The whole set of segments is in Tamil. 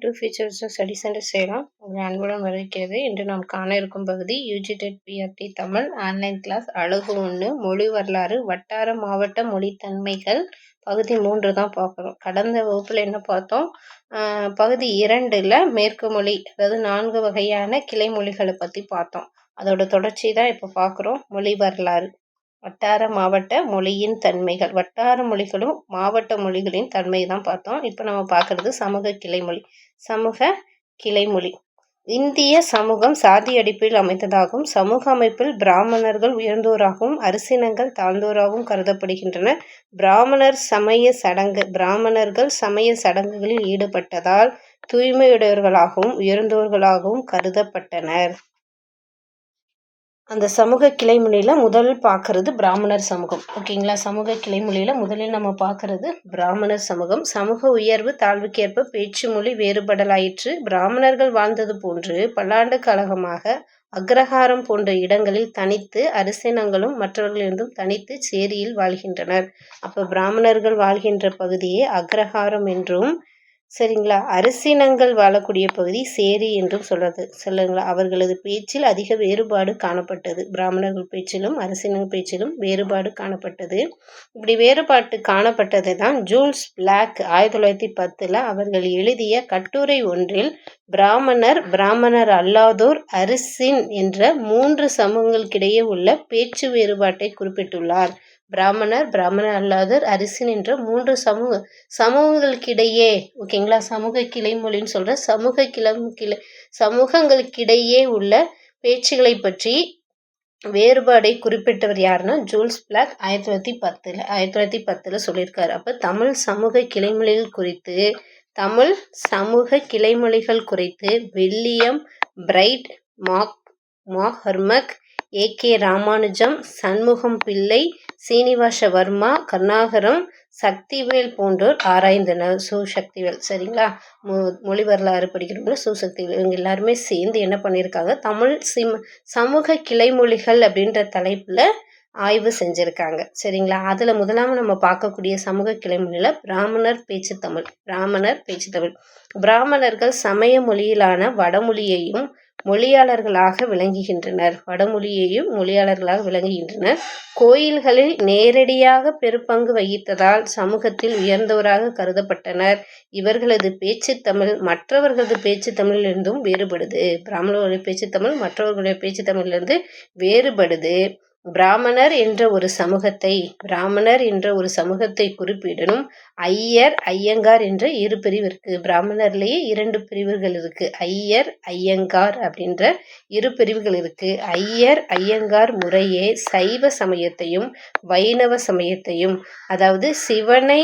To futures study centre Salem உங்களை அன்புடன் வரவேற்கிறது. இன்று நாம் காண இருக்கும் பகுதி UG TET PRT Tamil online class அழகு 1 மொழி வரலாறு வட்டார மாவட்ட மொழித்தன்மைகள் பகுதி 3 தான் பார்க்குறோம். கடந்த வகுப்பில் என்ன பார்த்தோம்? பகுதி 2ல் மேற்கு மொழி, அதாவது 4 வகையான கிளை மொழிகளை பற்றி பார்த்தோம். அதோட தொடர்ச்சி தான் இப்போ பார்க்குறோம். மொழி வரலாறு வட்டார மாவட்ட மொழியின் தன்மைகள், வட்டார மொழிகளும் மாவட்ட மொழிகளின் தன்மை தான் பார்த்தோம். இப்போ நம்ம பார்க்கறது சமூக கிளைமொழி. சமூக கிளைமொழி இந்திய சமூகம் சாதி அடிப்படையில் அமைந்ததாகவும் சமூக அமைப்பில் பிராமணர்கள் உயர்ந்தோராகவும் அரசினங்கள் தாழ்ந்தோராகவும் கருதப்படுகின்றனர். பிராமணர்கள் சமய சடங்குகளில் ஈடுபட்டதால் தூய்மையுடையவர்களாகவும் உயர்ந்தோர்களாகவும் கருதப்பட்டனர். அந்த சமூக கிளைமொழியில் முதல் பார்க்கறது பிராமணர் சமூகம். ஓகேங்களா? சமூக கிளைமொழியில் முதலில் நம்ம பார்க்கறது பிராமணர் சமூகம். சமூக உயர்வு தாழ்வுக்கு ஏற்ப பேச்சு மொழி வேறுபடலாயிற்று. பிராமணர்கள் வாழ்ந்தது போன்று பல்லாண்டு காலமாக அக்ரஹாரம் போன்ற இடங்களில் தனித்து அரசினங்களும் மற்றவர்களிலிருந்தும் தனித்து சேரியில் வாழ்கின்றனர். அப்போ பிராமணர்கள் வாழ்கின்ற பகுதியே அக்ரஹாரம் என்றும், சரிங்களா, அரசினங்கள் வாழக்கூடிய பகுதி சேரி என்றும் சொல்லுங்களா. அவர்களது பேச்சில் அதிக வேறுபாடு காணப்பட்டது. பிராமணர்கள் பேச்சிலும் அரசினங்கள் பேச்சிலும் வேறுபாடு காணப்பட்டது. இப்படி வேறுபாடு காணப்பட்டது தான் ஜூல்ஸ் பிளாக் 1910 அவர்கள் எழுதிய கட்டுரை ஒன்றில் பிராமணர் அல்லாதோர் அரசின் என்ற 3 சமூகங்களுக்கிடையே உள்ள பேச்சு வேறுபாட்டை குறிப்பிட்டுள்ளார். பிராமணர் அல்லாதோர் அரசின் என்ற 3 சமூகங்களுக்கிடையே, ஓகேங்களா, சமூக கிளைமொழின்னு சொல்ற சமூகங்களுக்கிடையே உள்ள பேச்சுகளை பற்றி வேறுபாடை குறிப்பிட்டவர் யாருன்னா ஜூல்ஸ் பிளாக் 1910 சொல்லியிருக்காரு. அப்போ தமிழ் சமூக கிளைமொழிகள் குறித்து William Bright, McCormack, A K. Ramanujam, Shanmugam Pillai, Srinivasa Verma, Karunakaram, Sakthivel போன்றோர் ஆராய்ந்தனர். சக்திவேல், சரிங்களா, மொழி வரலாறு படிக்கிறவங்க சக்திவேல், இவங்க எல்லாருமே சேர்ந்து என்ன பண்ணியிருக்காங்க, தமிழ் சமூக கிளைமொழிகள் அப்படின்ற தலைப்பில் ஆய்வு செஞ்சுருக்காங்க. சரிங்களா. அதில் முதலாமல் நம்ம பார்க்கக்கூடிய சமூக கிளைமொழியில் பிராமணர் பேச்சு தமிழ். பிராமணர்கள் சமய மொழியிலான வடமொழியையும் மொழியாளர்களாக விளங்குகின்றனர். கோயில்களில் நேரடியாக பெருப்பங்கு வகித்ததால் சமூகத்தில் உயர்ந்தவராக கருதப்பட்டனர். இவர்களது பேச்சு தமிழ் மற்றவர்களது பேச்சு தமிழிலிருந்தும் வேறுபடுது. பிராமணர்களுடைய பேச்சு தமிழ் மற்றவர்களுடைய பேச்சு தமிழிலிருந்து வேறுபடுது. பிராமணர் என்ற ஒரு சமூகத்தை குறிப்பிடணும். ஐயர், ஐயங்கார் என்ற 2 பிரிவு இருக்கு. பிராமணர்லேயே 2 பிரிவுகள் இருக்கு. ஐயர், ஐயங்கார் அப்படின்ற 2 பிரிவுகள் இருக்கு. ஐயர், ஐயங்கார் முறையே சைவ சமயத்தையும் வைணவ சமயத்தையும், அதாவது சிவனை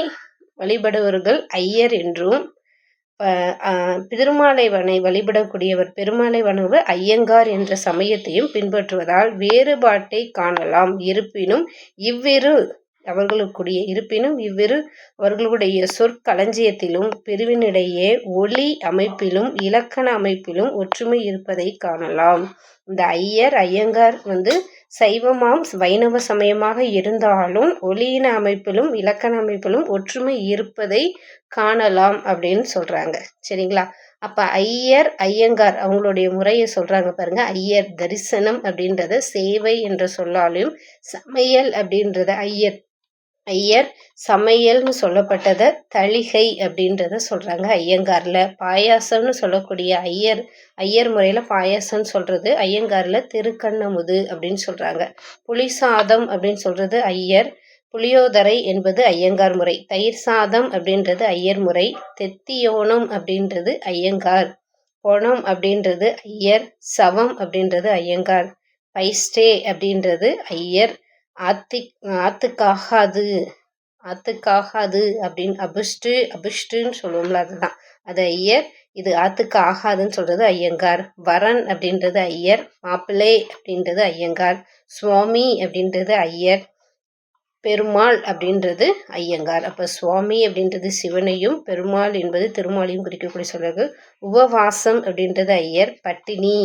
வழிபடுவர்கள் ஐயர் என்றும், பெருமாளை வழிபடுவர் ஐயங்கார் என்ற சமயத்தையும் பின்பற்றுவதால் வேறுபாட்டை காணலாம். இருப்பினும் இவ்விரு அவர்களுடைய சொற்களஞ்சியத்திலும் பிரிவினிடையே ஒலி அமைப்பிலும் இலக்கண அமைப்பிலும் ஒற்றுமை இருப்பதை காணலாம். இந்த ஐயர், ஐயங்கார் சைவமாம் வைணவ சமயமாக இருந்தாலும் ஒலியின அமைப்பிலும் இலக்கண அமைப்பிலும் ஒற்றுமை இருப்பதை காணலாம் அப்படின்னு சொல்றாங்க. சரிங்களா. அப்ப ஐயர், ஐயங்கார் அவங்களுடைய முறையை சொல்றாங்க பாருங்க. ஐயர் தரிசனம் அப்படின்றத சேவை என்ற சொல்லாலும், சமையல் அப்படின்றத ஐயர் சமையல்னு சொல்லப்பட்டதை தளிகை அப்படின்றத சொல்றாங்க. ஐயங்கார்ல பாயாசம்னு சொல்லக்கூடிய ஐயர் முறையில பாயாசம்னு சொல்றது, ஐயங்கார்ல திருக்கண்ணமுது அப்படின்னு சொல்றாங்க. புளிசாதம் அப்படின்னு சொல்றது ஐயர், புளியோதரை என்பது ஐயங்கார் முறை, தயிர் சாதம் அப்படின்றது ஐயர் முறை, தெத்தியோணம் அப்படின்றது ஐயங்கார், பொணம் அப்படின்றது ஐயர், சவம் அப்படின்றது ஐயங்கார், பைஸ்டே அப்படின்றது ஐயர், ஆத்துக்காகாது அப்படின்னு அபிஷ்டுன்னு சொல்லுவோம்ல, அதுதான் அது ஐயர். இது ஆத்துக்கு ஆகாதுன்னு சொல்றது ஐயங்கார். வரன் அப்படின்றது ஐயர், மாப்பிள்ளை அப்படின்றது ஐயங்கார், சுவாமி அப்படின்றது ஐயர், பெருமாள் அப்படின்றது ஐயங்கார். அப்போ சுவாமி அப்படின்றது சிவனையும், பெருமாள் என்பது திருமாலையும் குறிக்கக்கூடிய சொல்றது. உபவாசம் அப்படின்றது ஐயர், பட்டினி,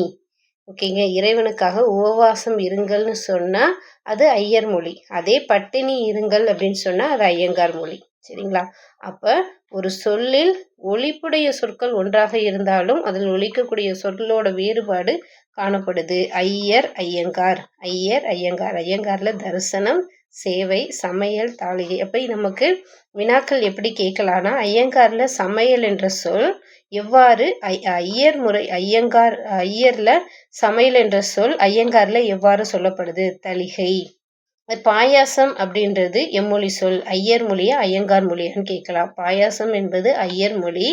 ஓகேங்க, இறைவனுக்காக உபவாசம் இருங்கள்னு சொன்னால் அது ஐயர் மொழி. அதே பட்டினி இருங்கள் அப்படின்னு சொன்னால் அது ஐயங்கார் மொழி. சரிங்களா? அப்ப ஒரு சொல்லில் ஒலிப்புடைய சொற்கள் ஒன்றாக இருந்தாலும் அதில் ஒலிக்கக்கூடிய சொல்லோட வேறுபாடு காணப்படுது. ஐயர், ஐயங்கார். ஐயர், ஐயங்கார். ஐயங்கார்ல தரிசனம், சேவை, சமையல், தாளிகை. அப்ப நமக்கு வினாக்கள் எப்படி கேட்கலாம்னா, ஐயங்கார்ல சமையல் என்ற சொல் எவ்வாறு ஐயர் முறை ஐயங்கார் ஐயர்ல சமையல் என்ற சொல் ஐயங்கார்ல எவ்வாறு சொல்லப்படுது? தளிகை. பாயாசம் அப்படின்றது எம்மொழி சொல். ஐயர் மொழியா ஐயங்கார் மொழியான்னு கேட்கலாம். பாயாசம் என்பது ஐயர் மொழி.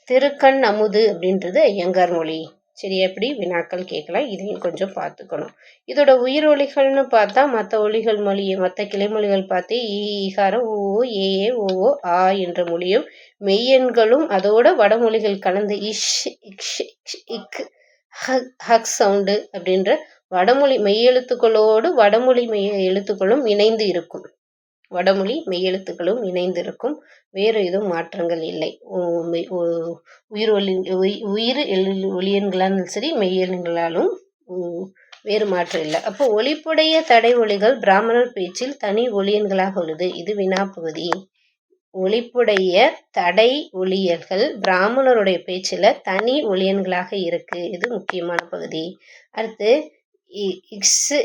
திருக்கண் அமுது அப்படின்றது ஐயங்கார் மொழி. சரி, எப்படி வினாக்கள் கேட்கலாம். இதையும் கொஞ்சம் பார்த்துக்கணும். இதோட உயிர் ஒலிகள்னு பார்த்தா மற்ற ஒலிகள் மொழியை மற்ற கிளைமொழிகள் பார்த்து ஈகாரம் ஓ ஏ ஓ ஆ என்ற மொழியும் மெய்யெண்களும் அதோட வடமொழிகள் கலந்து இஷ் இக்ஷ் இக் ஹக் சவுண்டு அப்படின்ற வடமொழி மெய்யெழுத்துக்களோடு வடமொழி எழுத்துக்களும் இணைந்து இருக்கும். வடமொழி மெய்யெழுத்துக்களும் இணைந்து இருக்கும். வேறு எதுவும் மாற்றங்கள் இல்லை. உயிர் ஒலி உயிர் ஒலியன்களாலும் சரி மெய்யெண்களாலும் வேறு மாற்றம் இல்லை. அப்போ ஒலிப்புடைய தடை ஒலிகள் பிராமணர் பேச்சில் தனி ஒலியன்களாக உள்ளது. இது வினாப்பகுதி. ஒலிப்புடைய தடை ஒலியல்கள் பிராமணருடைய பேச்சில் தனி ஒலியன்களாக இருக்கு. இது முக்கியமான பகுதி. அடுத்து இக்ஸு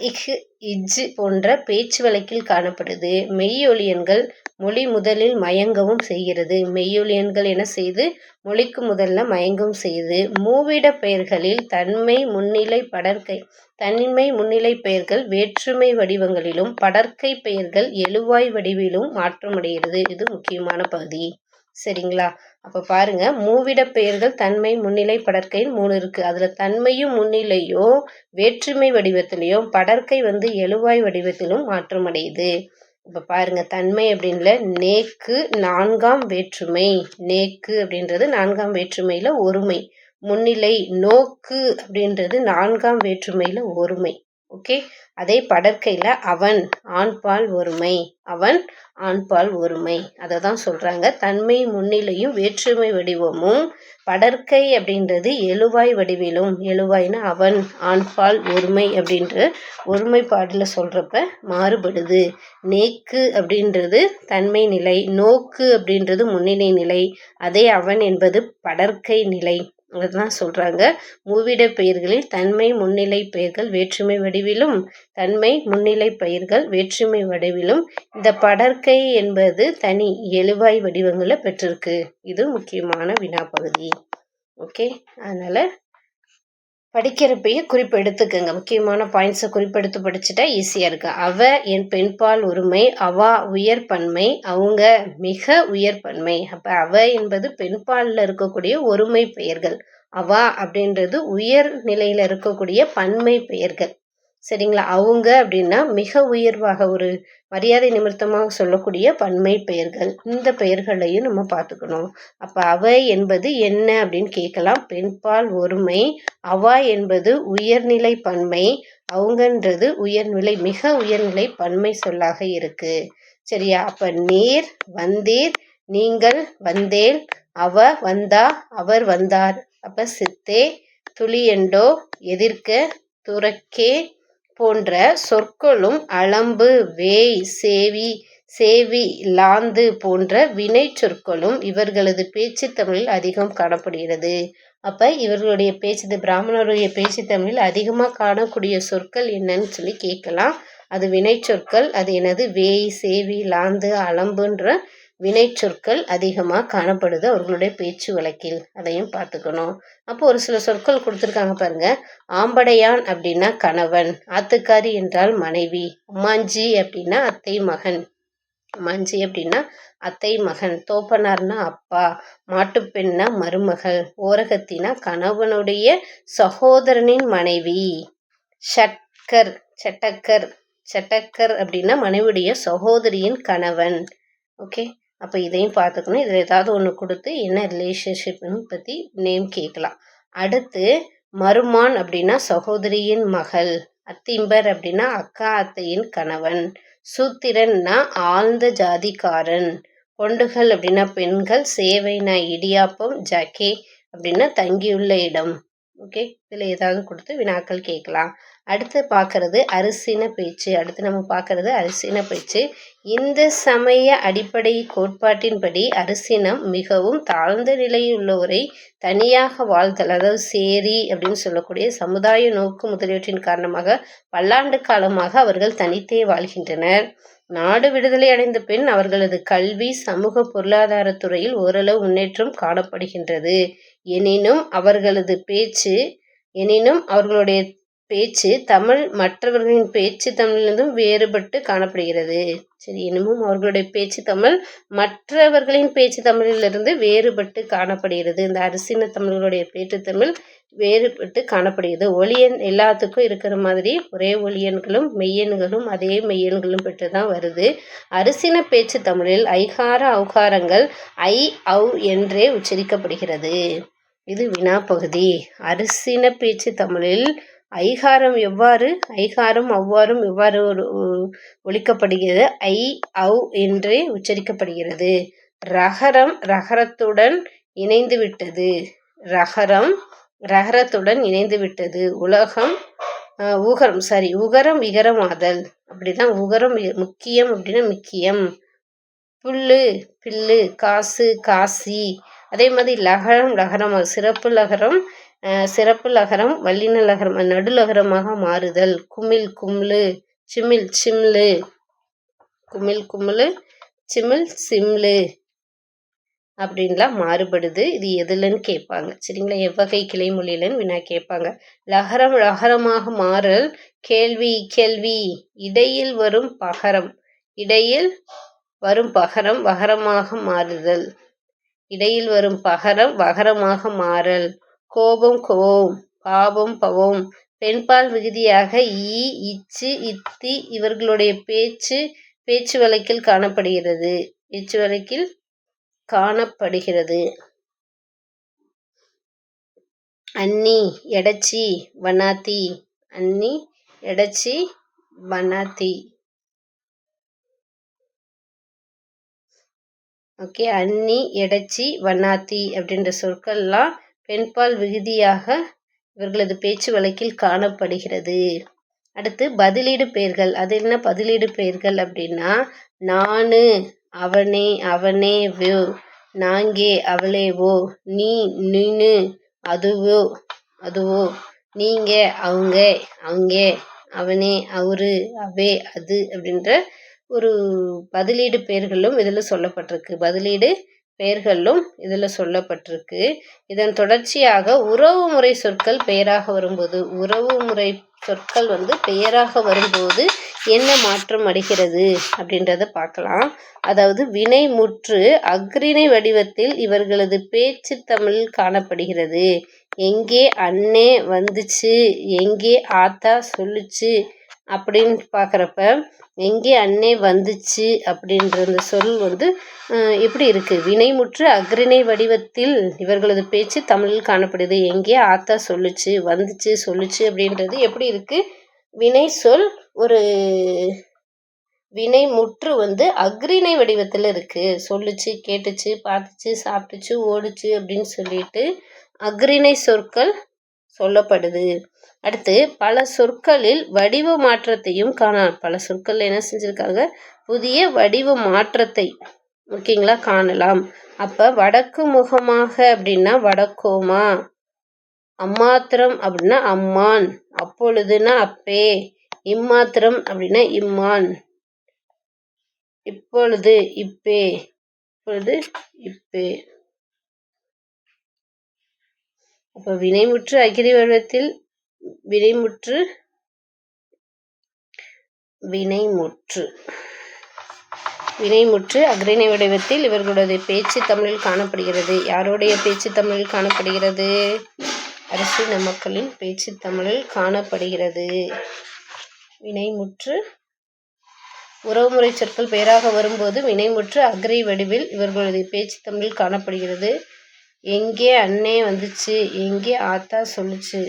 இஹ் இஜ் போன்ற பேச்சு வழக்கில் காணப்படுது. மெய்யொலியன்கள் மொழி முதலில் மயங்கவும் செய்கிறது. மெய்யொலியன்கள் என செய்து மொழிக்கு முதல்ல மயங்கவும் செய்து. மூவிட பெயர்களில் தன்மை முன்னிலை படர்க்கை தனிமை முன்னிலை பெயர்கள் வேற்றுமை வடிவங்களிலும் படர்க்கை பெயர்கள் எழுவாய் வடிவிலும் மாற்றமடைகிறது. இது முக்கியமான பகுதி. சரிங்களா? அப்ப பாருங்க, மூவிட பெயர்கள் தன்மை முன்னிலை படற்கைன்னு 3 இருக்கு. அதுல தன்மையும் முன்னிலையோ வேற்றுமை வடிவத்திலையும் படற்கை எழுவாய் வடிவத்திலும் மாற்றமடையுது. இப்ப பாருங்க, தன்மை அப்படின்ல நேக்கு 4ஆம் வேற்றுமை. நேக்கு அப்படின்றது 4ஆம் வேற்றுமையில ஒருமை. முன்னிலை நோக்கு அப்படின்றது 4ஆம் வேற்றுமையில ஒருமை. ஓகே. அதே படற்கையில அவன் ஆண்பால் ஒருமை. அவன் ஆண்பால் ஒருமை. அதை தான் சொல்றாங்க. தன்மை முன்னிலையும் வேற்றுமை வடிவமும் படற்கை அப்படின்றது எழுவாய் வடிவிலும். எழுவாய்னா அவன் ஆண்பால் ஒருமை அப்படின்ற ஒருமைப்பாடுல சொல்றப்ப மாறுபடுது. நேக்கு அப்படின்றது தன்மை நிலை. நோக்கு அப்படின்றது முன்னிலை நிலை. அதே அவன் என்பது படற்கை நிலை. அதுதான் சொல்றாங்க. மூவிட பெயர்களில் தன்மை முன்னிலை பெயர்கள் வேற்றுமை வடிவிலும் தன்மை முன்னிலை பெயர்கள் வேற்றுமை வடிவிலும் இந்த படற்கை என்பது தனி எழுவாய் வடிவங்களை பெற்றிருக்கு. இது முக்கியமான வினாப்பகுதி. ஓகே. அதனால படிக்கிறப்பையும் குறிப்பெடுத்துக்கங்க. முக்கியமான பாயிண்ட்ஸை குறிப்பெடுத்து படிச்சுட்டா ஈஸியாக இருக்கு. அவ என் பெண்பால் ஒருமை. அவா உயர் பன்மை. அவங்க மிக உயர் பன்மை. அப்போ அவ என்பது பெண்பாலில் இருக்கக்கூடிய ஒருமை பெயர்கள். அவா அப்படின்றது உயர் நிலையில் இருக்கக்கூடிய பன்மை பெயர்கள். சரிங்களா? அவங்க அப்படின்னா மிக உயர்வாக ஒரு மரியாதை நிமித்தமாக சொல்லக்கூடிய பன்மை பெயர்கள். இந்த பெயர்களையும் நம்ம பார்த்துக்கணும். அப்ப அவ என்பது என்ன அப்படின்னு கேட்கலாம். பெண்பால் ஒருமை. அவா என்பது உயர்நிலை பன்மை. அவங்கன்றது உயர்நிலை மிக உயர்நிலை பன்மை சொல்லாக இருக்கு. சரியா? அப்ப நேர் வந்தீர், நீங்கள் வந்தேல், அவ வந்தா, அவர் வந்தார். அப்ப சித்தே, துளியண்டோ, எதிர்க்க, துறக்கே போன்ற சொற்களும் அளம்பு, வேய், சேவி, லாந்து போன்ற வினை சொற்களும் இவர்களது பேச்சு தமிழில் அதிகம் காணப்படுகிறது. அப்ப இவர்களுடைய பேச்சு பிராமணருடைய பேச்சு தமிழில் அதிகமாக காணக்கூடிய சொற்கள் என்னன்னு சொல்லி கேட்கலாம். அது வினை சொற்கள். அது என்னது? வேய், சேவி, லாந்து, அளம்புன்ற வினை சொற்கள் அதிகமாக காணப்படுது அவர்களுடைய பேச்சு வழக்கில். அதையும் பார்த்துக்கணும். அப்போ ஒரு சில சொற்கள் கொடுத்துருக்காங்க பாருங்க. ஆம்படையான் அப்படின்னா கணவன். ஆத்துக்காரி என்றால் மனைவி. அம்மாஞ்சி அப்படின்னா அத்தை மகன். அம்மாஞ்சி அப்படின்னா அத்தை மகன். தோப்பனார்னா அப்பா. மாட்டுப்பெண்ணா மருமகள். ஓரகத்தினா கணவனுடைய சகோதரனின் மனைவி. சட்டக்கர் அப்படின்னா மனைவியுடைய சகோதரியின் கணவன். ஓகே. அப்போ இதையும் பார்த்துக்கணும். இதில் ஏதாவது ஒன்று கொடுத்து என்ன ரிலேஷன்ஷிப்னு பற்றி நேம் கேட்கலாம். அடுத்து மருமான் அப்படின்னா சகோதரியின் மகள். அத்திம்பர் அப்படின்னா அக்கா அத்தையின் கணவன். சூத்திரன்னா ஆழ்ந்த ஜாதிக்காரன். கொண்டுகள் அப்படின்னா பெண்கள். சேவைனா இடியாப்பம். ஜக்கே அப்படின்னா தங்கியுள்ள இடம். ஓகே, இதில் ஏதாவது கொடுத்து வினாக்கள் கேட்கலாம். அடுத்து பார்க்கறது அரிசின பேச்சு. அடுத்து நம்ம பார்க்கறது அரிசின பேச்சு. இந்த சமய அடிப்படை கோட்பாட்டின்படி அரிசினம் மிகவும் தாழ்ந்த நிலையில் உள்ளவரை தனியாக வாழ்தல், அதாவது சேரி அப்படின்னு சொல்லக்கூடிய சமுதாய நோக்கு முதலியவற்றின் காரணமாக பல்லாண்டு காலமாக அவர்கள் தனித்தே வாழ்கின்றனர். நாடு விடுதலை அடைந்த பின் அவர்களது கல்வி, சமூக, பொருளாதார துறையில் ஓரளவு முன்னேற்றம் காணப்படுகின்றது. எனினும் அவர்களுடைய பேச்சு தமிழ் மற்றவர்களின் பேச்சு தமிழிலிருந்தும் வேறுபட்டு காணப்படுகிறது. சரி, எனினும் அவர்களுடைய பேச்சு தமிழ் மற்றவர்களின் பேச்சு தமிழிலிருந்து வேறுபட்டு காணப்படுகிறது. இந்த அரிசின தமிழர்களுடைய பேச்சு தமிழ் வேறுபட்டு காணப்படுகிறது. ஒளியன் எல்லாத்துக்கும் இருக்கிற மாதிரி ஒரே ஒளியன்களும் மெய்யெண்களும் அதே மெய்யெண்களும் பெற்று தான் வருது. அரிசின பேச்சு தமிழில் ஐகார ஔகாரங்கள் ஐ ஔ என்றே உச்சரிக்கப்படுகிறது. இது வினா பகுதி. அரிசின பேச்சு தமிழில் ஐகாரம் அவ்வாறும் எவ்வாறு ஒலிக்கப்படுகிறது? ஐ ஔ என்றே உச்சரிக்கப்படுகிறது. ரகரத்துடன் இணைந்துவிட்டது. உகரம் விகரமாதல். அப்படிதான். உகரம் முக்கியம் அப்படின்னா முக்கியம். புல்லு பில்லு, காசு காசி. அதே மாதிரி லகரம் சிறப்பு லகரம் வல்லின லகரம் நடுலகரமாக மாறுதல். குமிழ் சிம்லு, சிமிழ் சிம்லு அப்படின்லாம் மாறுபடுது. இது எதுலன்னு கேட்பாங்க. சரிங்களா? எவ்வகை கிளைமொழியிலன்னு வினா கேட்பாங்க. லகரமாக மாறல். கேள்வி இடையில் வரும் பகரம் வகரமாக மாறுதல். இடையில் வரும் பகரம் வகரமாக மாறல். கோபம் பாவம் பவம். பெண்பால் விகுதியாக ஈ, இச்சு, இத்தி இவர்களுடைய பேச்சு வழக்கில் காணப்படுகிறது. அன்னி எடச்சி வண்ணாத்தி. ஓகே, அன்னி எடச்சி வண்ணாத்தி அப்படின்ற சொற்கள்லாம் பெண்பால் விகுதியாக இவர்களது பேச்சு வழக்கில் காணப்படுகிறது. அடுத்து பதிலீடு பெயர்கள். அது என்ன பதிலீடு பெயர்கள் அப்படின்னா, நானு அவனே வோ, நாங்கே அவளேவோ, நீனு அதுவோ, நீங்க அவங்க, அவனே அவரு, அவே அது அப்படின்ற ஒரு பதிலீடு பெயர்களும் இதில் சொல்லப்பட்டிருக்கு. இதன் தொடர்ச்சியாக உறவுமுறை சொற்கள் பெயராக வரும்போது என்ன மாற்றம் அடைகிறது அப்படின்றத பார்க்கலாம். அதாவது வினைமுற்று அஃறிணை வடிவத்தில் இவர்களது பேச்சு தமிழில் காணப்படுகிறது. எங்கே அண்ணே வந்துச்சு, எங்கே ஆத்தா சொல்லுச்சு அப்படின்னு பார்க்குறப்ப எங்கே அண்ணே வந்துச்சு அப்படின்ற அந்த சொல் எப்படி இருக்குது? வினைமுற்று அஃறிணை வடிவத்தில் இவர்களது பேச்சு தமிழில் காணப்படுது. எங்கே ஆத்தா சொல்லுச்சு, வந்துச்சு, சொல்லுச்சு அப்படின்றது எப்படி இருக்குது? வினை சொல் ஒரு வினைமுற்று அஃறிணை வடிவத்தில் இருக்குது. சொல்லுச்சு, கேட்டுச்சு, பார்த்துச்சு, சாப்பிட்டுச்சு, ஓடுச்சு அப்படின்னு சொல்லிட்டு அஃறிணை சொற்கள் சொல்லப்படுது. அடுத்து பல சொற்களில் வடிவ மாற்றத்தையும் காணலாம். பல சொற்கள் என்ன செஞ்சுருக்காங்க? புதிய வடிவ மாற்றத்தை ஓகேங்களா காணலாம். அப்போ வடக்கு முகமாக அப்படின்னா வடக்கோமா, அம்மாத்திரம் அப்படின்னா அம்மான், அப்பொழுதுனா அப்பே, இம்மாத்திரம் அப்படின்னா இம்மான், இப்பொழுது இப்பே. அப்போ வினைமுற்று அஃறிணை வடிவத்தில் இவர்களுடைய பேச்சு தமிழில் காணப்படுகிறது. யாருடைய பேச்சு தமிழில் காணப்படுகிறது? அரிசின மக்களின் பேச்சு தமிழில் காணப்படுகிறது. வினைமுற்று உறவுமுறை சொற்கள் பெயராக வரும்போது வினைமுற்று அஃறிணை வடிவில் இவர்களுடைய பேச்சு தமிழில் காணப்படுகிறது. எங்கே அண்ணே வந்துச்சு, எங்கே ஆத்தா சொல்லுச்சு.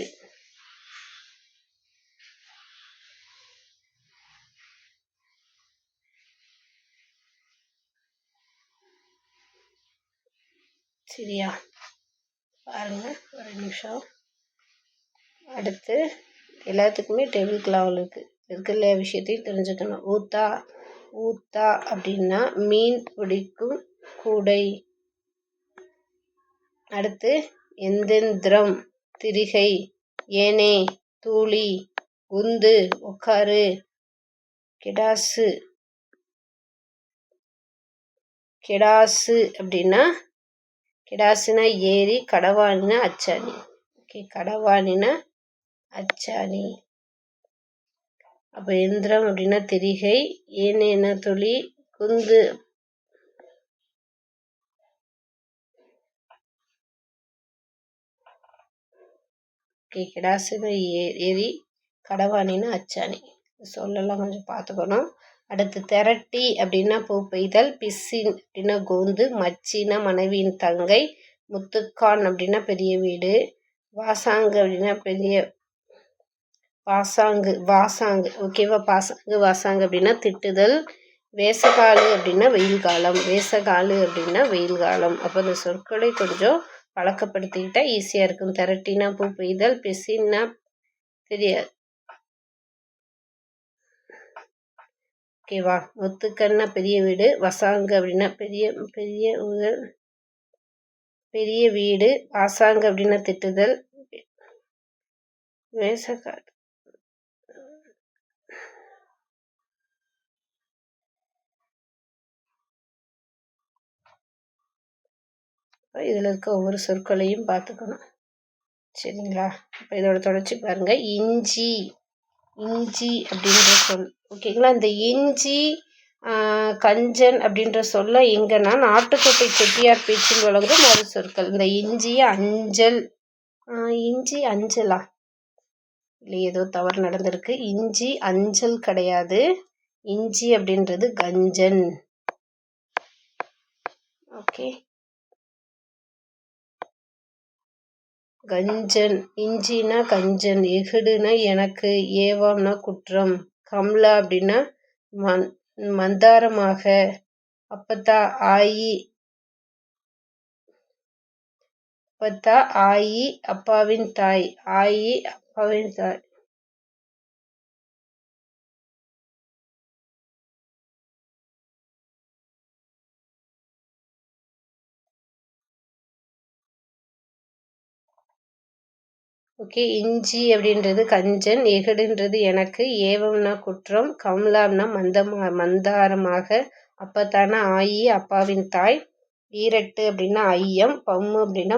சரியா? பாருங்க, ஒரு நிமிஷம். அடுத்து எல்லாத்துக்குமே டேபிள் கிளாவில் இருக்கிற எல்லா விஷயத்தையும் தெரிஞ்சுக்கணும். ஊத்தா ஊத்தா அப்படின்னா மீன் பிடிக்கும் கூடை. அடுத்து எந்திரம் திரிகை, ஏனே தூளி, உந்து உட்காரு, கெடாசு கெடாசு அப்படின்னா கெடாசுனா ஏரி, கடவானினா அச்சாணி. ஓகே, கடவானினா அச்சாணி. அப்போ எந்திரம் அப்படின்னா திரிகை, ஏனேனா துளி, குந்து கிடாசுனா ஏரி, கடவானினா அச்சாணி. சொல்லலாம் கொஞ்சம் பார்த்துக்கணும். அடுத்து திரட்டி அப்படின்னா பூ பெய்தல், பிசின் அப்படின்னா கோந்து, மச்சினா மனைவியின் தங்கை, முத்துக்கான் அப்படின்னா பெரிய வீடு, வாசாங்கு அப்படின்னா பெரிய வாசாங்கு. ஓகேவா? வாசாங்கு அப்படின்னா திட்டுதல், வேசகாலு அப்படின்னா வெயில் காலம். அப்போ இந்த சொற்களை கொஞ்சம் பழக்கப்படுத்திக்கிட்டா ஈஸியாக இருக்கும். திரட்டினா பூ பெய்தல், பிசின்னா பெரிய, ஓகேவா? முத்துக்கன்னா பெரிய வீடு, வசாங்கு அப்படின்னா பெரிய வீடு, வாசாங்கு அப்படின்னா திட்டுதல், வேசகாடு. இதில் இருக்க ஒவ்வொரு சொற்களையும் பார்த்துக்கணும். சரிங்களா? இப்போ இதோட தொடர்ச்சி பாருங்க. இஞ்சி அப்படின்ற சொல். ஓகேங்களா? இந்த இஞ்சி கஞ்சன் அப்படின்ற சொல்ல எங்கன்னா நாட்டுக்கோட்டை செட்டியார் பேச்சில் வழங்கும் ஒரு சொற்கள். இந்த இஞ்சி அஞ்சலா இல்லை, ஏதோ தவறு நடந்திருக்கு. இஞ்சி அஞ்சல் கிடையாது. இஞ்சி அப்படின்றது கஞ்சன். ஓகே, கஞ்சன். இஞ்சினா கஞ்சன், எகுடுனா எனக்கு, ஏவாம்னா குற்றம், கம்லா அப்படின்னா மந்தாரமாக, அப்பத்தா ஆயி அப்பாவின் தாய். ஓகே, இஞ்சி அப்படின்றது கஞ்சன், எகடுன்றது எனக்கு, ஏவம்னா குற்றம், கமலாம்னா மந்தாரமாக, அப்பத்தானா ஆயி அப்பாவின் தாய், ஈரட்டு அப்படின்னா ஐயம், பம்மு அப்படின்னா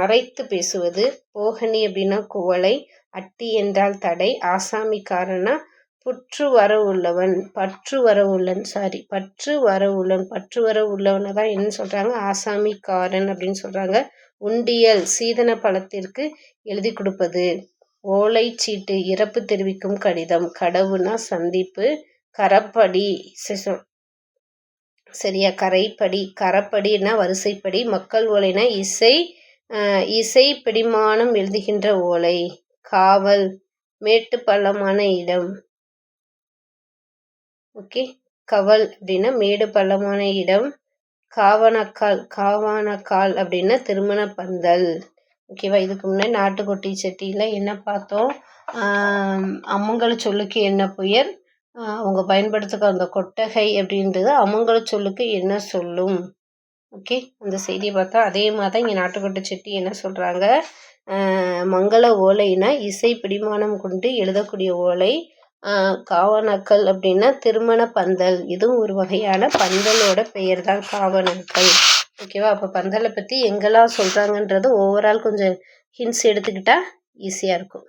மறைத்து பேசுவது, போகனி அப்படின்னா குவளை, அட்டி என்றால் தடை, ஆசாமிக்காரனா பற்று வர உள்ளவனை தான் என்ன சொல்றாங்க? ஆசாமிக்காரன் அப்படின்னு சொல்றாங்க. உண்டியல் சீதன பழத்திற்கு எழுதி கொடுப்பது, ஓலை சீட்டு இறப்பு தெரிவிக்கும் கடிதம், கடவுனா சந்திப்பு, கரப்படி சரியா, கரப்படினா வரிசைப்படி, மக்கள் ஓலைனா இசை பிடிமானம் எழுதுகின்ற ஓலை, காவல் மேட்டு பள்ளமான இடம். ஓகே, கவல் அப்படின்னா மேடு பள்ளமான இடம், காவானக்கால் அப்படின்னா திருமண பந்தல். ஓகேவா? இதுக்கு முன்னாடி நாட்டுக்கொட்டி செட்டியில் என்ன பார்த்தோம்? அமங்கல சொல்லுக்கு என்ன பெயர், அவங்க பயன்படுத்துகிற அந்த கொட்டகை அப்படின்றது அமங்கல சொல்லுக்கு என்ன சொல்லும். ஓகே, அந்த செய்தியை பார்த்தா அதே மாதிரி தான் இங்கே நாட்டுக்கொட்டை செட்டி என்ன சொல்கிறாங்க? மங்கள ஓலைனா இசை பிடிமானம் கொண்டு எழுதக்கூடிய ஓலை, காவனக்கல் அப்படின்னா திருமண பந்தல். இதுவும் ஒரு வகையான பந்தலோட பெயர் தான் காவனக்கல். ஓகேவா? அப்போ பந்தலை பற்றி எங்கெல்லாம் சொல்கிறாங்கன்றது ஓவரால் கொஞ்சம் ஹிண்ட்ஸ் எடுத்துக்கிட்டா ஈஸியாக இருக்கும்.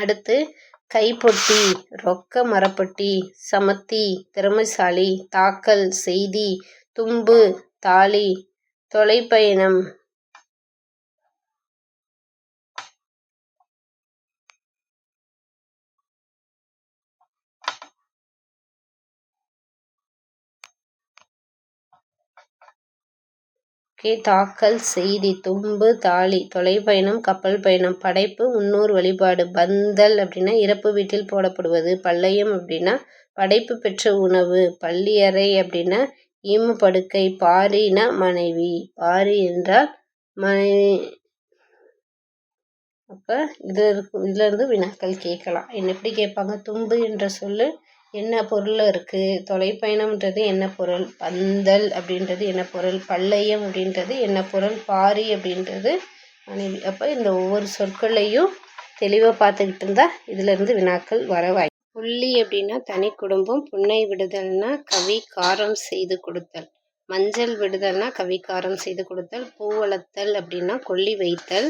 அடுத்து கைப்பொட்டி, ரொக்க மரப்பட்டி, சமத்தி, திறமைசாலி, தாக்கல், செய்தி, தும்பு, தாலி, தொலைப்பயணம். தாக்கல், செய்தி, தும்பு, தாலி, தொலைப்பயணம், கப்பல் பயணம், படைப்பு, முன்னோர் வழிபாடு, பந்தல் அப்படின்னா இறப்பு வீட்டில் போடப்படுவது, பல்லையம் அப்படின்னா படைப்பு பெற்ற உணவு, பள்ளியறை அப்படின்னா ஈமு படுக்கை, பாரினா மனைவி, பாரி என்றால் மனைவி. அப்போ இதிலிருந்து வினாக்கள் கேட்கலாம். எப்படி கேட்பாங்க? தும்பு என்ற சொல்லு என்ன பொருளில் இருக்குது? தொலைப்பயணம்ன்றது என்ன பொருள்? பந்தல் அப்படின்றது என்ன பொருள்? பல்லையம் அப்படின்றது என்ன பொருள்? பாரி அப்படின்றது மனைவி. அப்போ இந்த ஒவ்வொரு சொற்களையும் தெளிவாக பார்த்துக்கிட்டு இருந்தால் இதிலிருந்து வினாக்கள் வர வாய்ப்பு. புள்ளி அப்படின்னா தனி குடும்பம், புன்னை விடுதல்னா கவி காரம் செய்து கொடுத்தல், மஞ்சள் விடுதல்னா கவி காரம் செய்து கொடுத்தல், பூ வளர்த்தல் அப்படின்னா கொல்லி வைத்தல்,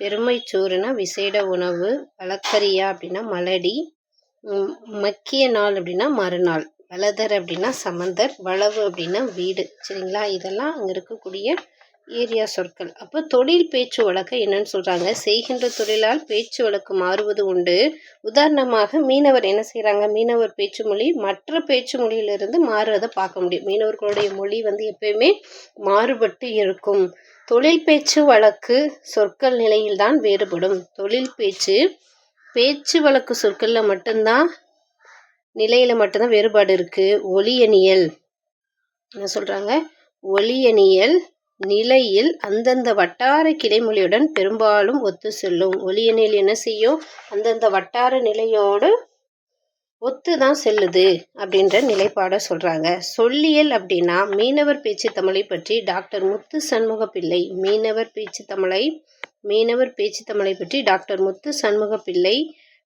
பெருமைச்சோறுனா விசேட உணவு, வழக்கரியா அப்படின்னா மலடி, மக்கிய நாள் அப்படின்னா மறுநாள், வலதர் அப்படின்னா சமந்தர், வளவு அப்படின்னா வீடு. சரிங்களா? இதெல்லாம் அங்கே இருக்கக்கூடிய ஏரியா சொற்கள். அப்போ தொழில் பேச்சு வழக்கு என்னன்னு சொல்கிறாங்க? செய்கின்ற தொழிலால் பேச்சு வழக்கு மாறுவது உண்டு. உதாரணமாக மீனவர் என்ன செய்கிறாங்க? மீனவர் பேச்சு மொழி மற்ற பேச்சு மொழியிலிருந்து மாறுவதை பார்க்க முடியும். மீனவர்களுடைய மொழி எப்பயுமே மாறுபட்டு இருக்கும். தொழில் பேச்சு வழக்கு சொற்கள் நிலையில்தான் வேறுபடும். தொழில் பேச்சு வழக்கு சொற்களில் மட்டும்தான் நிலையில் மட்டும்தான் வேறுபாடு இருக்குது. ஒலியணியல் என்ன சொல்கிறாங்க? ஒலியணியல் நிலையில் அந்தந்த வட்டார கிடைமொழியுடன் பெரும்பாலும் ஒத்து செல்லும். ஒலியணியல் என்ன செய்யும்? அந்தந்த வட்டார நிலையோடு ஒத்து தான் செல்லுது அப்படின்ற நிலைப்பாடை சொல்கிறாங்க. சொல்லியல் அப்படின்னா மீனவர் பேச்சு தமிழை பற்றி டாக்டர் முத்து சண்முக பிள்ளை மீனவர் பேச்சு தமிழை பற்றி டாக்டர் முத்து சண்முக பிள்ளை,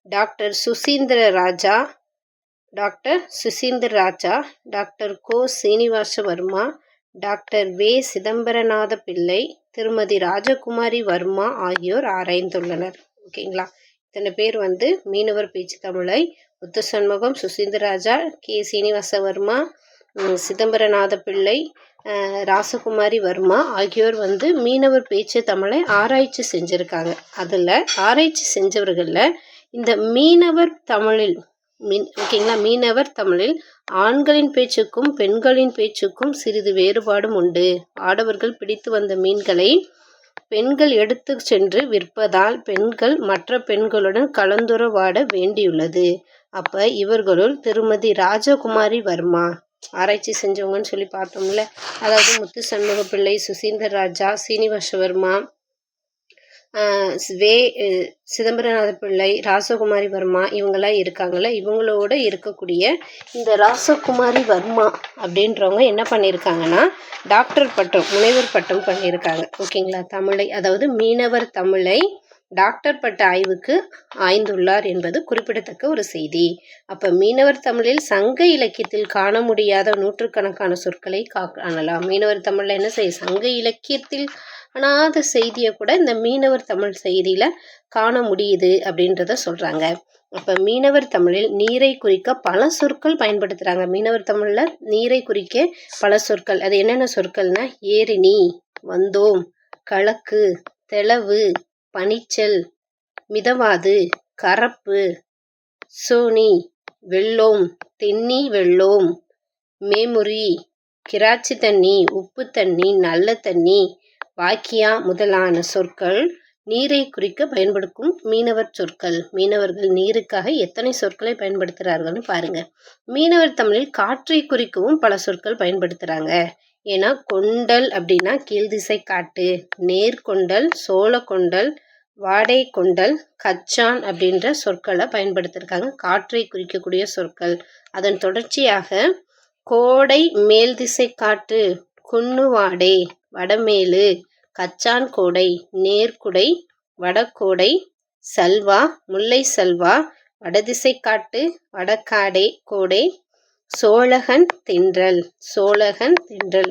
டாக்டர் சுசீந்திர ராஜா, டாக்டர் கோ சீனிவாச வர்மா, டாக்டர் வே சிதம்பரநாத பிள்ளை, திருமதி ராஜகுமாரி வர்மா ஆகியோர் ஆராய்ந்துள்ளனர். ஓகேங்களா? இத்தனை பேர் மீனவர் பேச்சு தமிழை முத்து சண்முகம், சுசீந்திரராஜா, கே சீனிவாச வர்மா, சிதம்பரநாத பிள்ளை, ராசகுமாரி வர்மா ஆகியோர் மீனவர் பேச்சு தமிழை ஆராய்ச்சி செஞ்சுருக்காங்க. அதில் ஆராய்ச்சி செஞ்சவர்களில் இந்த மீனவர் தமிழில் ஆண்களின் பேச்சுக்கும் பெண்களின் பேச்சுக்கும் சிறிது வேறுபாடும் உண்டு. ஆடவர்கள் பிடித்து வந்த மீன்களை பெண்கள் எடுத்து சென்று விற்பதால் பெண்கள் மற்ற பெண்களுடன் கலந்துரையாட வேண்டியுள்ளது. அப்போ இவர்களுள் திருமதி ராஜகுமாரி வர்மா ஆராய்ச்சி செஞ்சவங்கன்னு சொல்லி பார்த்தோம்ல. அதாவது முத்து சண்முக பிள்ளை, சுசீந்திர ராஜா, சீனிவாச வர்மா, சிதம்பரநாத பிள்ளை, ராசகுமாரி வர்மா இவங்கெல்லாம் இருக்காங்கள்ல. இவங்களோட இருக்கக்கூடிய இந்த ராசகுமாரி வர்மா அப்படின்றவங்க என்ன பண்ணியிருக்காங்கன்னா டாக்டர் பட்டம், முனைவர் பட்டம் பண்ணியிருக்காங்க. ஓகேங்களா? தமிழை, அதாவது மீனவர் தமிழை டாக்டர் பட்ட ஆய்வுக்கு ஆய்ந்துள்ளார் என்பது குறிப்பிடத்தக்க ஒரு செய்தி. அப்போ மீனவர் தமிழில் சங்க இலக்கியத்தில் காண முடியாத நூற்றுக்கணக்கான சொற்களை காணலாம். மீனவர் தமிழில் என்ன செய்ய? சங்க இலக்கியத்தில் காணாத செய்தியை கூட இந்த மீனவர் தமிழ் செய்தியில் காண முடியுது அப்படின்றத சொல்கிறாங்க. அப்போ மீனவர் தமிழில் நீரை குறிக்க பல சொற்கள் பயன்படுத்துகிறாங்க. மீனவர் தமிழில் நீரை குறிக்க பல சொற்கள். அது என்னென்ன சொற்கள்னா ஏரினி, வந்தோம், கலக்கு, தெளவு, பனிச்சல், மிதவாது, கரப்பு, சோனி, வெள்ளோம், தென்னி வெள்ளோம், மேமுரி, கிராச்சி தண்ணி, உப்பு தண்ணி, நல்ல தண்ணி, வாக்கியா முதலான சொற்கள் நீரை குறிக்க பயன்படுத்தும் மீனவர் சொற்கள். மீனவர்கள் நீருக்காக எத்தனை சொற்களை பயன்படுத்துகிறார்கள்னு பாருங்க. மீனவர் தமிழில் காற்றை குறிக்கவும் பல சொற்கள் பயன்படுத்துகிறாங்க. ஏன்னா கொண்டல் அப்படின்னா கீழ்திசை காட்டு, நேர்கொண்டல், சோழ கொண்டல், வாடை கொண்டல், கச்சான் அப்படின்ற சொற்களை பயன்படுத்தியிருக்காங்க காற்றை குறிக்கக்கூடிய சொற்கள். அதன் தொடர்ச்சியாக கோடை மேல் திசை காட்டு, குன்னுவாடை, வடமேலு, கச்சான் கோடை, நேர்குடை, வடகோடை, சல்வா, முல்லை சல்வா, வடதிசை காட்டு, வடகாடை கோடை, சோழகன் தென்றல்.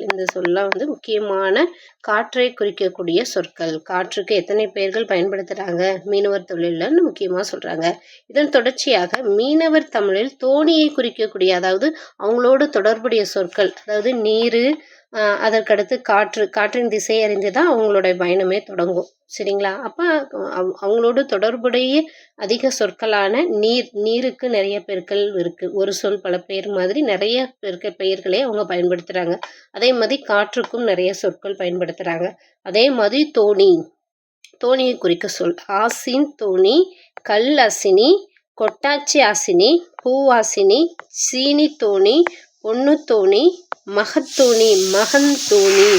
இந்த சொல்லலாம் முக்கியமான காற்றை குறிக்கக்கூடிய சொற்கள். காற்றுக்கு எத்தனை பெயர்கள் பயன்படுத்துகிறாங்க மீனவர் தொழில்னு முக்கியமாக சொல்கிறாங்க. இதன் தொடர்ச்சியாக மீனவர் தமிழில் தோணியை குறிக்கக்கூடிய, அதாவது அவங்களோடு தொடர்புடைய சொற்கள், அதாவது நீர், அதற்கடுத்து காற்றின் திசை அறிந்து தான் அவங்களோட பயணமே தொடங்கும். சரிங்களா? அப்போ அவங்களோட தொடர்புடைய அதிக சொற்களான நீருக்கு நிறைய பெயர்கள் இருக்குது. ஒரு சொல் பல பெயர் மாதிரி நிறைய பெயர்களே அவங்க பயன்படுத்துகிறாங்க. அதே மாதிரி காற்றுக்கும் நிறைய சொற்கள் பயன்படுத்துகிறாங்க. அதே மாதிரி தோணியை குறிக்க சொல் ஆசின் தோணி, கல் அசினி, கொட்டாச்சி ஆசினி, பூவாசினி, சீனி தோணி, பொண்ணு தோணி, மகத்தோணி, மகந்தோணி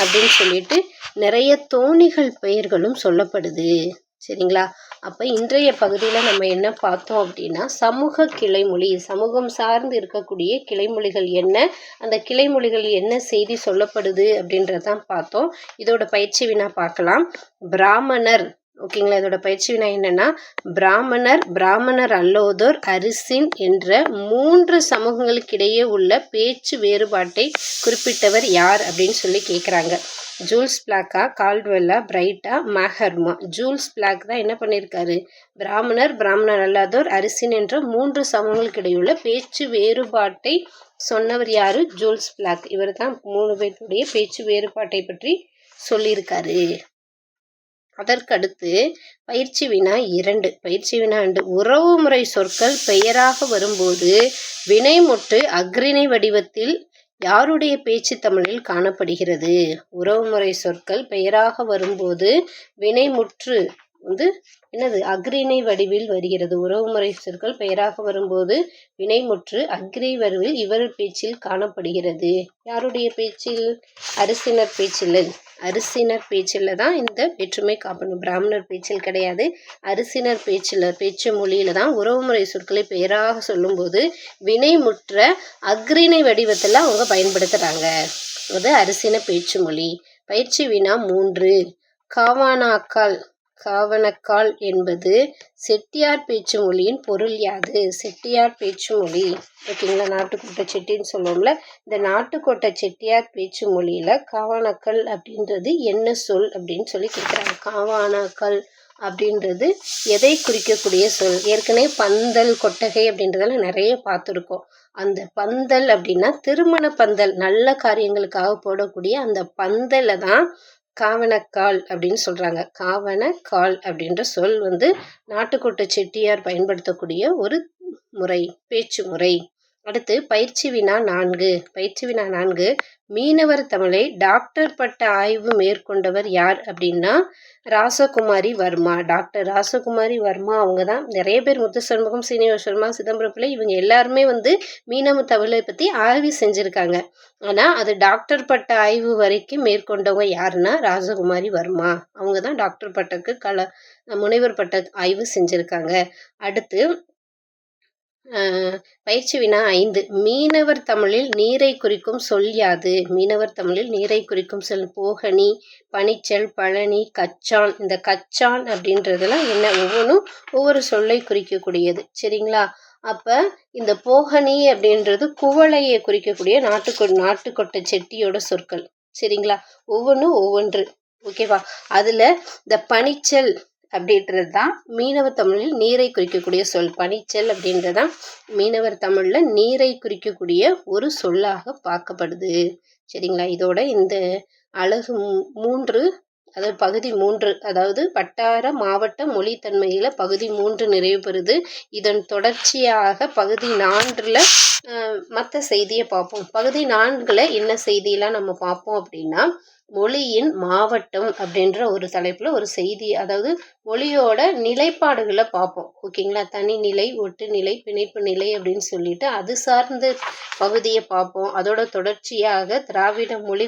அப்படின்னு சொல்லிட்டு நிறைய தோணிகள் பெயர்களும் சொல்லப்படுது. சரிங்களா? அப்போ இன்றைய பகுதியில் நம்ம என்ன பார்த்தோம் அப்படின்னா, சமூக கிளைமொழி, சமூகம் சார்ந்து இருக்கக்கூடிய கிளைமொழிகள் என்ன, அந்த கிளைமொழிகள் என்ன செய்தி சொல்லப்படுது அப்படின்றதான் பார்த்தோம். இதோட பயிற்சி வினா பார்க்கலாம். பிராமணர், ஓகேங்களா? இதோட பயிற்சி வினா என்னன்னா, பிராமணர் அல்லோதோர், அரிசின் என்ற 3 சமூகங்களுக்கிடையே உள்ள பேச்சு வேறுபாட்டை குறிப்பிட்டவர் யார் அப்படின்னு சொல்லி கேட்குறாங்க. ஜூல்ஸ் பிளாக்கா, கால்ட்வெல்லா, பிரைட்டா, மேஹர்மா. ஜூல்ஸ் பிளாக் தான் என்ன பண்ணியிருக்காரு, பிராமணர் அல்லாதோர், அரிசின் என்ற 3 சமூகங்களுக்கிடையுள்ள பேச்சு வேறுபாட்டை சொன்னவர் யாரு, ஜூல்ஸ் பிளாக். இவர் தான் 3 பேருடைய பேச்சு வேறுபாட்டை பற்றி சொல்லியிருக்காரு. அதற்கடுத்து பயிற்சி வினா 2. உறவுமுறை சொற்கள் பெயராக வரும்போது வினைமுற்று அஃறிணை வடிவத்தில் யாருடைய பேச்சு தமிழில் காணப்படுகிறது? உறவுமுறை சொற்கள் பெயராக வரும்போது வினைமுற்று என்னது, அஃறிணை வடிவில் வருகிறது. உறவுமுறை சொற்கள் பெயராக வரும்போது வினைமுற்று அஃறிணை வடிவில் இவர் பேச்சில் காணப்படுகிறது. யாருடைய பேச்சில்? அரிசினர் பேச்சில் தான் இந்த வேற்றுமை காப்பணும். பிராமணர் பேச்சில் கிடையாது. அரிசினர் பேச்சு மொழியில தான் உறவுமுறை சொற்களை பெயராக சொல்லும்போது வினைமுற்ற அஃறிணை வடிவத்தில் அவங்க பயன்படுத்துகிறாங்க. அது அரிசின பேச்சு மொழி. பயிற்சி வினா 3. காவனக்கால் என்பது செட்டியார் பேச்சு மொழியின் பொருள் யாது? செட்டியார் பேச்சு மொழி, ஓகேங்களா? நாட்டுக்கோட்டை செட்டின்னு சொல்லுவோம்ல, இந்த நாட்டுக்கோட்டை செட்டியார் பேச்சு மொழியில காவானக்கல் அப்படின்றது என்ன சொல் அப்படின்னு சொல்லி கேட்குறாங்க. காவானக்கல் அப்படின்றது எதை குறிக்கக்கூடிய சொல்? ஏற்கனவே பந்தல், கொட்டகை அப்படின்றதெல்லாம் நிறைய பார்த்துருக்கோம். அந்த பந்தல் அப்படின்னா திருமண பந்தல், நல்ல காரியங்களுக்காக போடக்கூடிய அந்த பந்தலை தான் காவனக்கால் அப்படின்னு சொல்கிறாங்க. காவனக்கால் அப்படின்ற சொல் நாட்டுக்கோட்டை செட்டியார் பயன்படுத்தக்கூடிய ஒரு முறை, பேச்சு முறை. அடுத்து பயிற்சி வினா 4. மீனவர் தமிழை டாக்டர் பட்ட ஆய்வு மேற்கொண்டவர் யார் அப்படின்னா ராசகுமாரி வர்மா. டாக்டர் ராசகுமாரி வர்மா அவங்க தான். நிறைய பேர் முத்துசண்முகம், சீனிவாச சர்மா, சிதம்பரம் பிள்ளை இவங்க எல்லாருமே மீனவ தமிழை பற்றி ஆய்வு செஞ்சுருக்காங்க. ஆனால் அது டாக்டர் பட்ட ஆய்வு வரைக்கும் மேற்கொண்டவங்க யாருன்னா ராசகுமாரி வர்மா. அவங்க தான் டாக்டர் பட்டக்கு முனைவர் பட்ட ஆய்வு செஞ்சுருக்காங்க. அடுத்து பயிற்சி வினா 5. மீனவர் தமிழில் நீரை குறிக்கும் சொல் யாது? மீனவர் தமிழில் நீரை குறிக்கும் சொல் போகனி, பனிச்சல், பழனி, கச்சான். இந்த கச்சான் அப்படின்றதெல்லாம் என்ன, ஒவ்வொன்றும் ஒவ்வொரு சொல்லை குறிக்கக்கூடியது. சரிங்களா? அப்போ இந்த போகனி அப்படின்றது குவளையை குறிக்கக்கூடிய நாட்டுக்கொட்டை செட்டியோட சொற்கள். சரிங்களா? ஒவ்வொன்றும் ஒவ்வொன்று, ஓகேவா? அதில் இந்த பனிச்சல் அப்படின்றது தான் மீனவர் தமிழில் நீரை குறிக்கக்கூடிய சொல். பனிச்சல் அப்படின்றது தான் மீனவர் தமிழில் நீரை குறிக்கக்கூடிய ஒரு சொல்லாக பார்க்கப்படுது. சரிங்களா? இதோட இந்த அலகு 3, அதாவது பகுதி 3, அதாவது வட்டார மாவட்ட மொழித்தன்மையில் பகுதி 3 நிறைவு பெறுது. இதன் தொடர்ச்சியாக பகுதி 4ல் மற்ற செய்தியை பார்ப்போம். பகுதி 4ல் என்ன செய்தியெல்லாம் நம்ம பார்ப்போம் அப்படின்னா, மொழியின் மாவட்டம் அப்படின்ற ஒரு தலைப்பில் ஒரு செய்தி, அதாவது மொழியோட நிலைப்பாடுகளை பார்ப்போம். ஓகேங்களா? தனி நிலை, ஒட்டு நிலை, பிணைப்பு நிலை அப்படின்னு சொல்லிட்டு அது சார்ந்த பகுதியை பார்ப்போம். அதோட தொடர்ச்சியாக திராவிட மொழி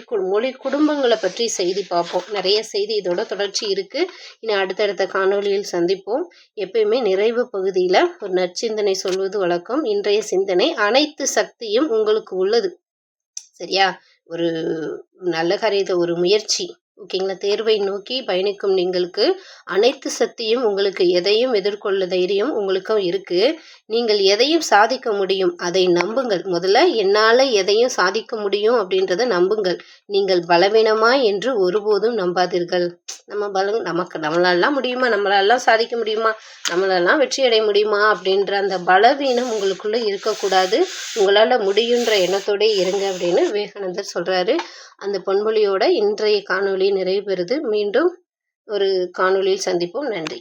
குடும்பங்களை பற்றி செய்தி பார்ப்போம். நிறைய செய்தி இதோட தொடர்ச்சி இருக்குது. இனி அடுத்தடுத்த காணொலியில் சந்திப்போம். எப்பயுமே நிறைவு பகுதியில் ஒரு நற்சிந்தனை சொல்வது வழக்கம். இன்றைய சிந்தனை, அனைத்து சக்தியும் உங்களுக்கு உள்ளது. சரியா? ஒரு நல்ல காரியத்தை, ஒரு முயற்சி, ஓகேங்களா? தேர்வை நோக்கி பயணிக்கும் நீங்களுக்கு அனைத்து சக்தியும் உங்களுக்கு, எதையும் எதிர்கொள்ள தைரியம் உங்களுக்கும் இருக்குது. நீங்கள் எதையும் சாதிக்க முடியும், அதை நம்புங்கள். முதல்ல என்னால் எதையும் சாதிக்க முடியும் அப்படின்றத நம்புங்கள். நீங்கள் பலவீனமா என்று ஒருபோதும் நம்பாதீர்கள். நம்மளாலாம் முடியுமா, நம்மளாலாம் சாதிக்க முடியுமா, நம்மளெல்லாம் வெற்றி அடைய முடியுமா அப்படின்ற அந்த பலவீனம் உங்களுக்குள்ளே இருக்கக்கூடாது. உங்களால் முடியுன்ற எண்ணத்தோடே இருங்க அப்படின்னு விவேகானந்தர் சொல்கிறாரு. அந்த பொன்மொழியோட இன்றைய காணொளி நிறைவு பெறுது. மீண்டும் ஒரு காணொளியில் சந்திப்போம். நன்றி.